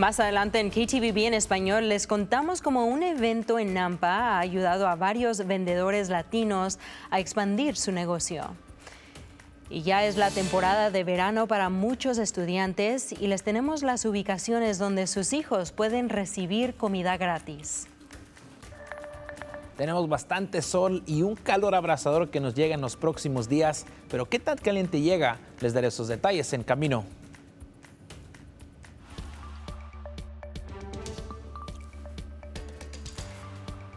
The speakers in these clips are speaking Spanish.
Más adelante en KTVB en español les contamos cómo un evento en Nampa ha ayudado a varios vendedores latinos a expandir su negocio. Y ya es la temporada de verano para muchos estudiantes y les tenemos las ubicaciones donde sus hijos pueden recibir comida gratis. Tenemos bastante sol y un calor abrasador que nos llega en los próximos días, pero ¿qué tan caliente llega? Les daré esos detalles en camino.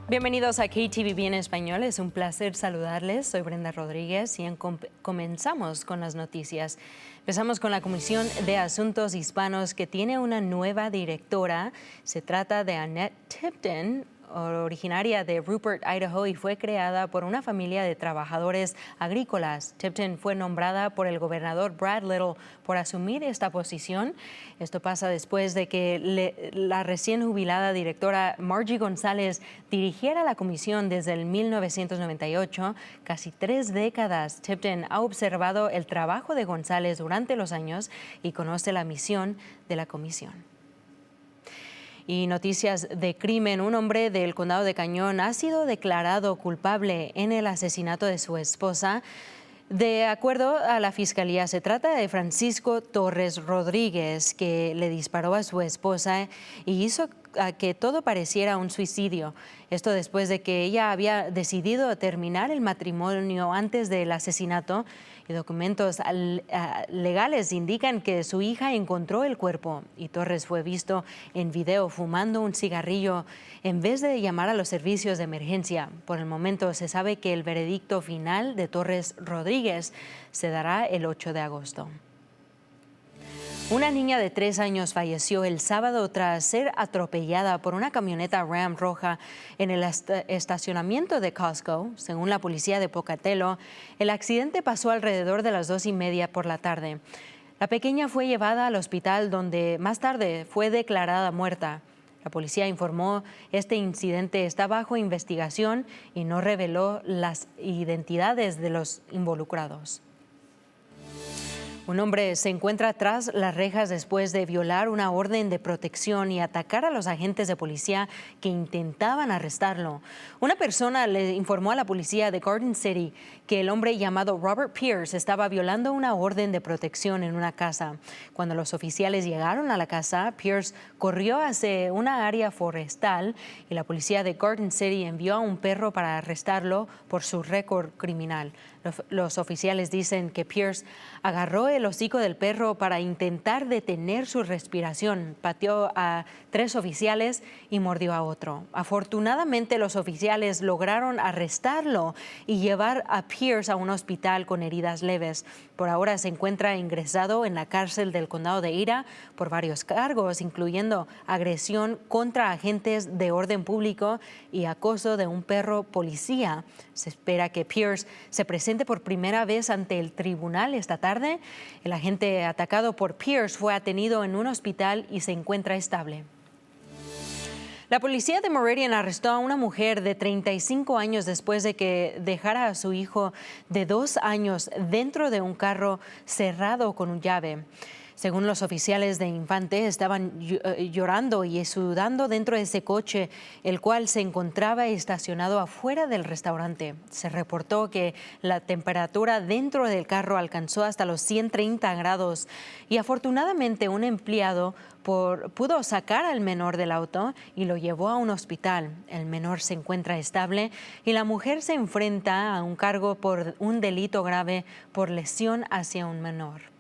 Bienvenidos a KTVB en español, es un placer saludarles, soy Brenda Rodríguez y comenzamos con las noticias. Empezamos con la Comisión de Asuntos Hispanos que tiene una nueva directora, se trata de Annette Tipton, originaria de Rupert, Idaho, y fue creada por una familia de trabajadores agrícolas. Tipton fue nombrada por el gobernador Brad Little por asumir esta posición. Esto pasa después de que la recién jubilada directora Margie González dirigiera la comisión desde el 1998, casi 3 décadas. Tipton ha observado el trabajo de González durante los años y conoce la misión de la comisión. Y noticias de crimen. Un hombre del condado de Cañón ha sido declarado culpable en el asesinato de su esposa. De acuerdo a la fiscalía, se trata de Francisco Torres Rodríguez, que le disparó a su esposa y hizo que todo pareciera un suicidio. Esto después de que ella había decidido terminar el matrimonio antes del asesinato, y documentos legales indican que su hija encontró el cuerpo y Torres fue visto en video fumando un cigarrillo en vez de llamar a los servicios de emergencia. Por el momento se sabe que el veredicto final de Torres Rodríguez se dará el 8 de agosto. Una niña de 3 años falleció el sábado tras ser atropellada por una camioneta Ram roja en el estacionamiento de Costco. Según la policía de Pocatello, el accidente pasó alrededor de las 2:30 por la tarde. La pequeña fue llevada al hospital donde más tarde fue declarada muerta. La policía informó este incidente está bajo investigación y no reveló las identidades de los involucrados. Un hombre se encuentra tras las rejas después de violar una orden de protección y atacar a los agentes de policía que intentaban arrestarlo. Una persona le informó a la policía de Garden City que el hombre llamado Robert Pierce estaba violando una orden de protección en una casa. Cuando los oficiales llegaron a la casa, Pierce corrió hacia una área forestal y la policía de Garden City envió a un perro para arrestarlo por su récord criminal. Los oficiales dicen que Pierce agarró el hocico del perro para intentar detener su respiración, pateó a 3 oficiales y mordió a otro. Afortunadamente, los oficiales lograron arrestarlo y llevar a Pierce a un hospital con heridas leves. Por ahora se encuentra ingresado en la cárcel del condado de Ira por varios cargos, incluyendo agresión contra agentes de orden público y acoso de un perro policía. Se espera que Pierce se presente por primera vez ante el tribunal esta tarde. El agente atacado por Pierce fue atendido en un hospital y se encuentra estable. La policía de Meridian arrestó a una mujer de 35 años después de que dejara a su hijo de 2 años dentro de un carro cerrado con una llave. Según los oficiales de Infante, estaban llorando y sudando dentro de ese coche, el cual se encontraba estacionado afuera del restaurante. Se reportó que la temperatura dentro del carro alcanzó hasta los 130 grados y afortunadamente un empleado pudo sacar al menor del auto y lo llevó a un hospital. El menor se encuentra estable y la mujer se enfrenta a un cargo por un delito grave por lesión hacia un menor.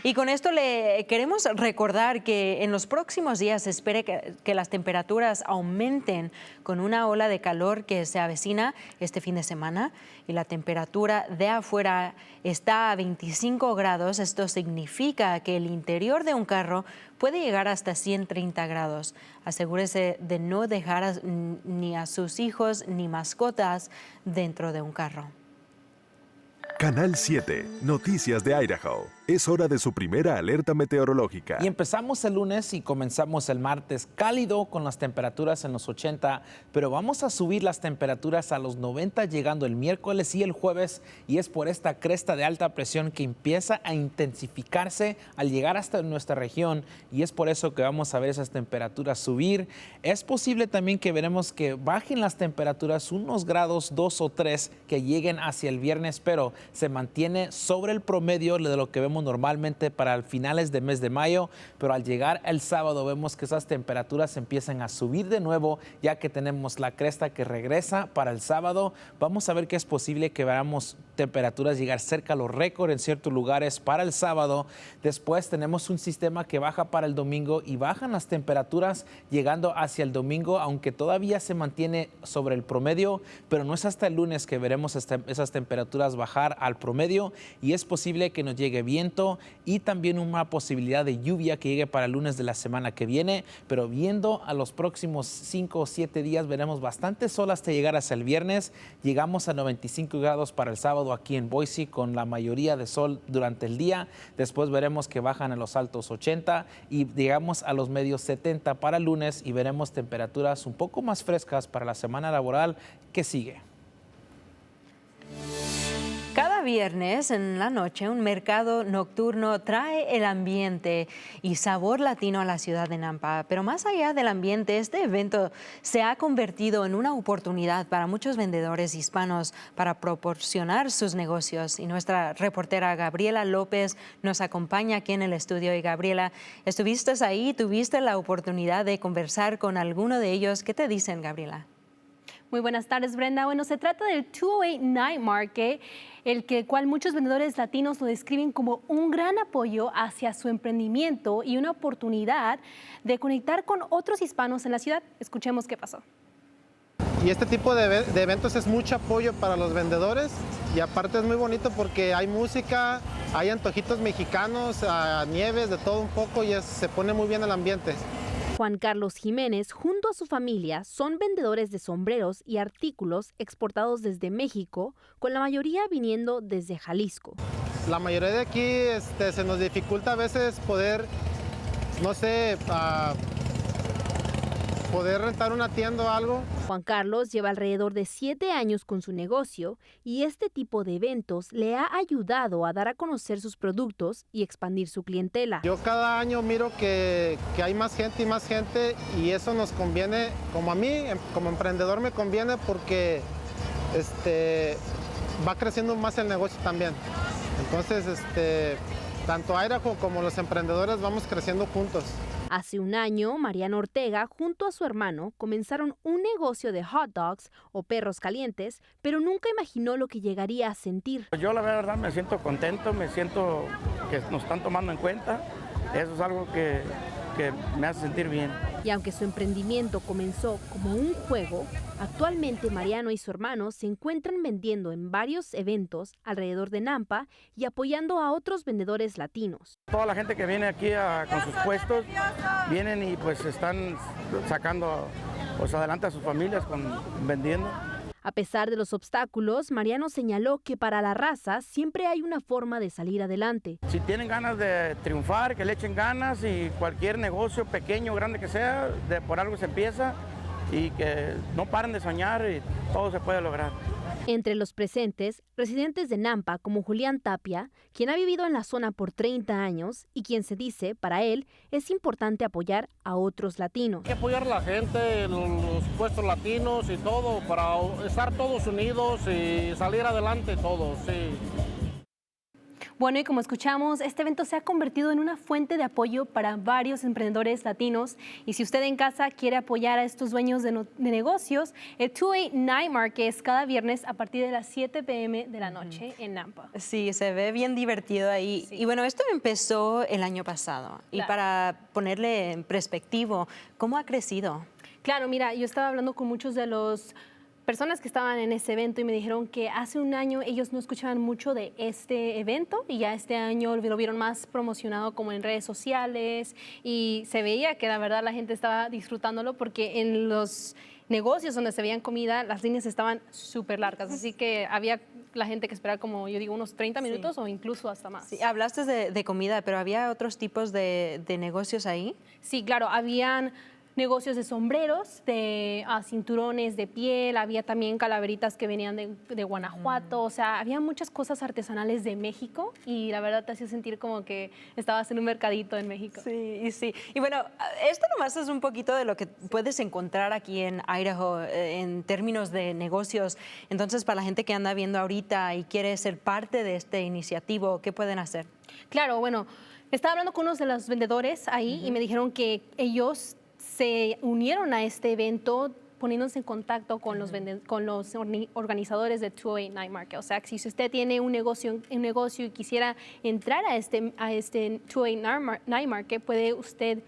Y con esto le queremos recordar que en los próximos días se espera que las temperaturas aumenten con una ola de calor que se avecina este fin de semana y la temperatura de afuera está a 25 grados. Esto significa que el interior de un carro puede llegar hasta 130 grados. Asegúrese de no dejar ni a sus hijos ni mascotas dentro de un carro. Canal 7, Noticias de Idaho. Es hora de su primera alerta meteorológica. Y empezamos el lunes y comenzamos el martes cálido con las temperaturas en los 80, pero vamos a subir las temperaturas a los 90 llegando el miércoles y el jueves, y es por esta cresta de alta presión que empieza a intensificarse al llegar hasta nuestra región, y es por eso que vamos a ver esas temperaturas subir. Es posible también que veremos que bajen las temperaturas unos grados, 2 o 3, que lleguen hacia el viernes, pero se mantiene sobre el promedio de lo que vemos normalmente para finales de mes de mayo, pero al llegar el sábado vemos que esas temperaturas empiezan a subir de nuevo, ya que tenemos la cresta que regresa para el sábado. Vamos a ver que es posible que veamos temperaturas llegar cerca a los récords en ciertos lugares para el sábado. Después tenemos un sistema que baja para el domingo y bajan las temperaturas llegando hacia el domingo, aunque todavía se mantiene sobre el promedio, pero no es hasta el lunes que veremos esas temperaturas bajar al promedio, y es posible que nos llegue viento y también una posibilidad de lluvia que llegue para el lunes de la semana que viene, pero viendo a los próximos 5 o 7 días veremos bastante sol hasta llegar hacia el viernes. Llegamos a 95 grados para el sábado aquí en Boise con la mayoría de sol durante el día. Después veremos que bajan a los altos 80 y llegamos a los medios 70 para el lunes, y veremos temperaturas un poco más frescas para la semana laboral que sigue. Cada viernes en la noche, un mercado nocturno trae el ambiente y sabor latino a la ciudad de Nampa. Pero más allá del ambiente, este evento se ha convertido en una oportunidad para muchos vendedores hispanos para proporcionar sus negocios. Y nuestra reportera Gabriela López nos acompaña aquí en el estudio. Y Gabriela, estuviste ahí, tuviste la oportunidad de conversar con alguno de ellos. ¿Qué te dicen, Gabriela? Muy buenas tardes, Brenda. Bueno, se trata del 208 Night Market, cual muchos vendedores latinos lo describen como un gran apoyo hacia su emprendimiento y una oportunidad de conectar con otros hispanos en la ciudad. Escuchemos qué pasó. Y este tipo de eventos es mucho apoyo para los vendedores, y aparte es muy bonito porque hay música, hay antojitos mexicanos, nieves, de todo un poco, y se pone muy bien el ambiente. Juan Carlos Jiménez, junto a su familia, son vendedores de sombreros y artículos exportados desde México, con la mayoría viniendo desde Jalisco. La mayoría de aquí se nos dificulta a veces poder, no sé, poder rentar una tienda o algo. Juan Carlos lleva alrededor de 7 años con su negocio, y este tipo de eventos le ha ayudado a dar a conocer sus productos y expandir su clientela. Yo cada año miro que hay más gente, y eso nos conviene, como a mí, como emprendedor me conviene, porque va creciendo más el negocio también. Entonces, tanto Idaho como los emprendedores vamos creciendo juntos. Hace un año, Mariano Ortega, junto a su hermano, comenzaron un negocio de hot dogs o perros calientes, pero nunca imaginó lo que llegaría a sentir. Yo la verdad me siento contento, me siento que nos están tomando en cuenta. Eso es algo que me hace sentir bien. Y aunque su emprendimiento comenzó como un juego, actualmente Mariano y su hermano se encuentran vendiendo en varios eventos alrededor de Nampa y apoyando a otros vendedores latinos. Toda la gente que viene aquí con sus puestos, vienen y pues están sacando adelante a sus familias vendiendo. A pesar de los obstáculos, Mariano señaló que para la raza siempre hay una forma de salir adelante. Si tienen ganas de triunfar, que le echen ganas, y cualquier negocio, pequeño o grande que sea, por algo se empieza, y que no paren de soñar, y todo se puede lograr. Entre los presentes, residentes de Nampa como Julián Tapia, quien ha vivido en la zona por 30 años y quien se dice, para él, es importante apoyar a otros latinos. Hay que apoyar a la gente, los puestos latinos y todo, para estar todos unidos y salir adelante todos, sí. Bueno, y como escuchamos, este evento se ha convertido en una fuente de apoyo para varios emprendedores latinos. Y si usted en casa quiere apoyar a estos dueños de negocios, el 208 Night Market es cada viernes a partir de las 7 p.m. de la noche en Nampa. Sí, se ve bien divertido ahí. Sí. Y bueno, esto empezó el año pasado. Claro. Y para ponerle en perspectiva, ¿cómo ha crecido? Claro, mira, yo estaba hablando con muchos de los personas que estaban en ese evento y me dijeron que hace un año ellos no escuchaban mucho de este evento, y ya este año lo vieron más promocionado como en redes sociales, y se veía que la verdad la gente estaba disfrutándolo, porque en los negocios donde se veían comida, las líneas estaban súper largas, así que había la gente que esperaba como, yo digo, unos 30 minutos o incluso hasta más. Sí, hablaste de comida, pero ¿había otros tipos de negocios ahí? Sí, claro, habían negocios de sombreros, de cinturones de piel, había también calaveritas que venían de Guanajuato, o sea, había muchas cosas artesanales de México y la verdad te hacía sentir como que estabas en un mercadito en México. Sí, sí. Y bueno, esto nomás es un poquito de lo que puedes encontrar aquí en Idaho en términos de negocios. Entonces, para la gente que anda viendo ahorita y quiere ser parte de este iniciativo, ¿qué pueden hacer? Claro, bueno, estaba hablando con unos de los vendedores ahí y me dijeron que ellos se unieron a este evento poniéndose en contacto con los organizadores de 208 Night Market. O sea, que si usted tiene un negocio y quisiera entrar a este 208 Night Market, puede usted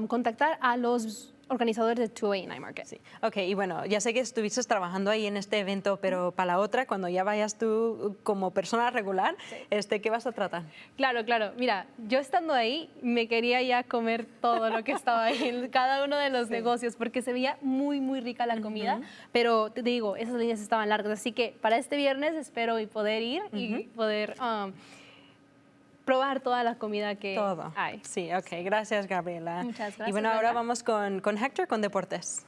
contactar a los organizadores de 208 Night Market. Sí. Ok, y bueno, ya sé que estuviste trabajando ahí en este evento, pero para la otra, cuando ya vayas tú como persona regular, ¿qué vas a tratar? Claro, claro. Mira, yo estando ahí, me quería ya comer todo lo que estaba ahí en cada uno de los negocios, porque se veía muy, muy rica la comida, pero te digo, esas líneas estaban largas, así que para este viernes espero poder ir y poder probar toda la comida que hay. Sí, ok. Gracias, Gabriela. Muchas gracias. Y bueno, ahora vamos con Héctor, con deportes.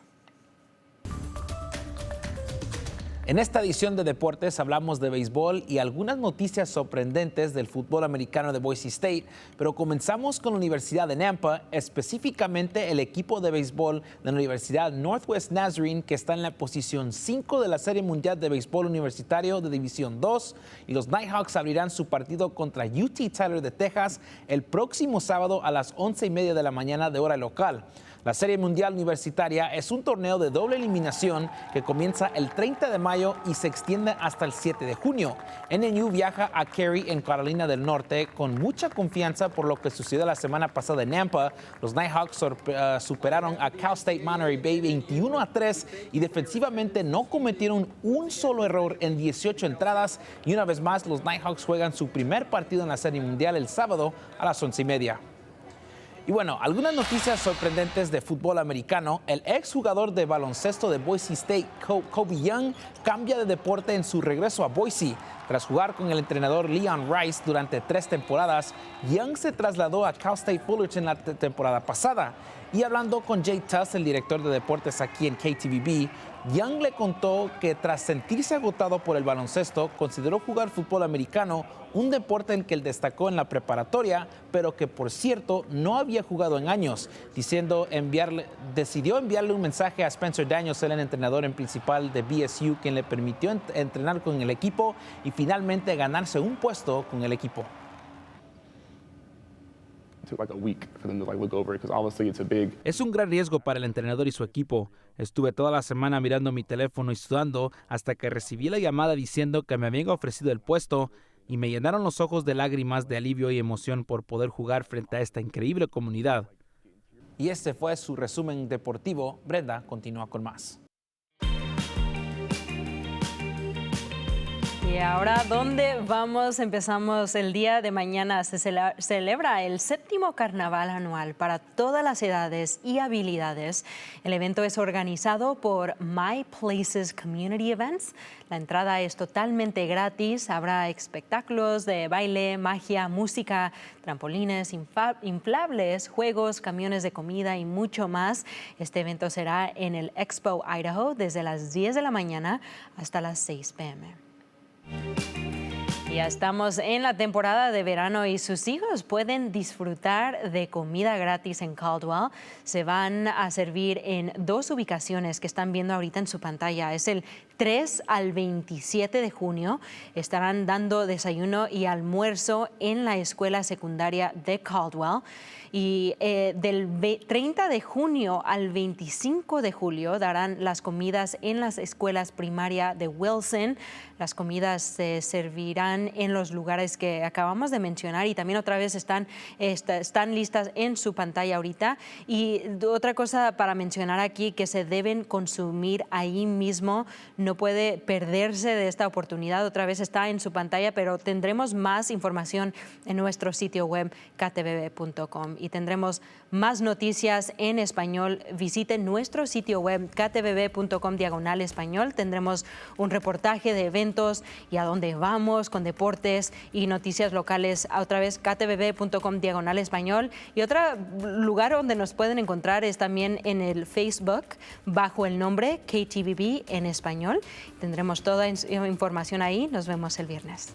En esta edición de Deportes hablamos de béisbol y algunas noticias sorprendentes del fútbol americano de Boise State, pero comenzamos con la Universidad de Nampa, específicamente el equipo de béisbol de la Universidad Northwest Nazarene, que está en la posición 5 de la Serie Mundial de Béisbol Universitario de División 2, y los Nighthawks abrirán su partido contra UT Tyler de Texas el próximo sábado a las 11:30 de la mañana de hora local. La Serie Mundial Universitaria es un torneo de doble eliminación que comienza el 30 de mayo y se extiende hasta el 7 de junio. NNU viaja a Cary, en Carolina del Norte, con mucha confianza por lo que sucedió la semana pasada en Nampa. Los Nighthawks superaron a Cal State Monterey Bay 21-3 y defensivamente no cometieron un solo error en 18 entradas. Y una vez más, los Nighthawks juegan su primer partido en la Serie Mundial el sábado a las 11:30. Y bueno, algunas noticias sorprendentes de fútbol americano. El exjugador de baloncesto de Boise State, Kobe Young, cambia de deporte en su regreso a Boise. Tras jugar con el entrenador Leon Rice durante 3 temporadas, Young se trasladó a Cal State Fullerton la temporada pasada. Y hablando con Jay Tuss, el director de deportes aquí en KTVB, Young le contó que tras sentirse agotado por el baloncesto, consideró jugar fútbol americano, un deporte en que él destacó en la preparatoria, pero que por cierto no había jugado en años, decidió enviarle un mensaje a Spencer Daniels, el entrenador en principal de BSU, quien le permitió entrenar con el equipo y finalmente ganarse un puesto con el equipo. Es un gran riesgo para el entrenador y su equipo. Estuve toda la semana mirando mi teléfono y sudando hasta que recibí la llamada diciendo que me habían ofrecido el puesto y me llenaron los ojos de lágrimas de alivio y emoción por poder jugar frente a esta increíble comunidad. Y este fue su resumen deportivo. Brenda continúa con más. Y ahora, ¿dónde vamos? Empezamos el día de mañana. Se celebra el 7º carnaval anual para todas las edades y habilidades. El evento es organizado por My Places Community Events. La entrada es totalmente gratis. Habrá espectáculos de baile, magia, música, trampolines, inflables, juegos, camiones de comida y mucho más. Este evento será en el Expo Idaho desde las 10 de la mañana hasta las 6 p.m. Ya estamos en la temporada de verano y sus hijos pueden disfrutar de comida gratis en Caldwell. Se van a servir en 2 ubicaciones que están viendo ahorita en su pantalla. Es el 3 al 27 de junio. Estarán dando desayuno y almuerzo en la escuela secundaria de Caldwell. Y del 30 de junio al 25 de julio darán las comidas en las escuelas primaria de Wilson. Las comidas se servirán están en los lugares que acabamos de mencionar y también otra vez están listas en su pantalla ahorita. Y otra cosa para mencionar aquí, que se deben consumir ahí mismo, no puede perderse de esta oportunidad. Otra vez está en su pantalla, pero tendremos más información en nuestro sitio web ktvb.com y tendremos más noticias en español. Visiten nuestro sitio web ktvb.com/español. Tendremos un reportaje de eventos y a dónde vamos con deportes y noticias locales. Otra vez ktvb.com/español. Y otro lugar donde nos pueden encontrar es también en el Facebook bajo el nombre KTVB en español. Tendremos toda información ahí. Nos vemos el viernes.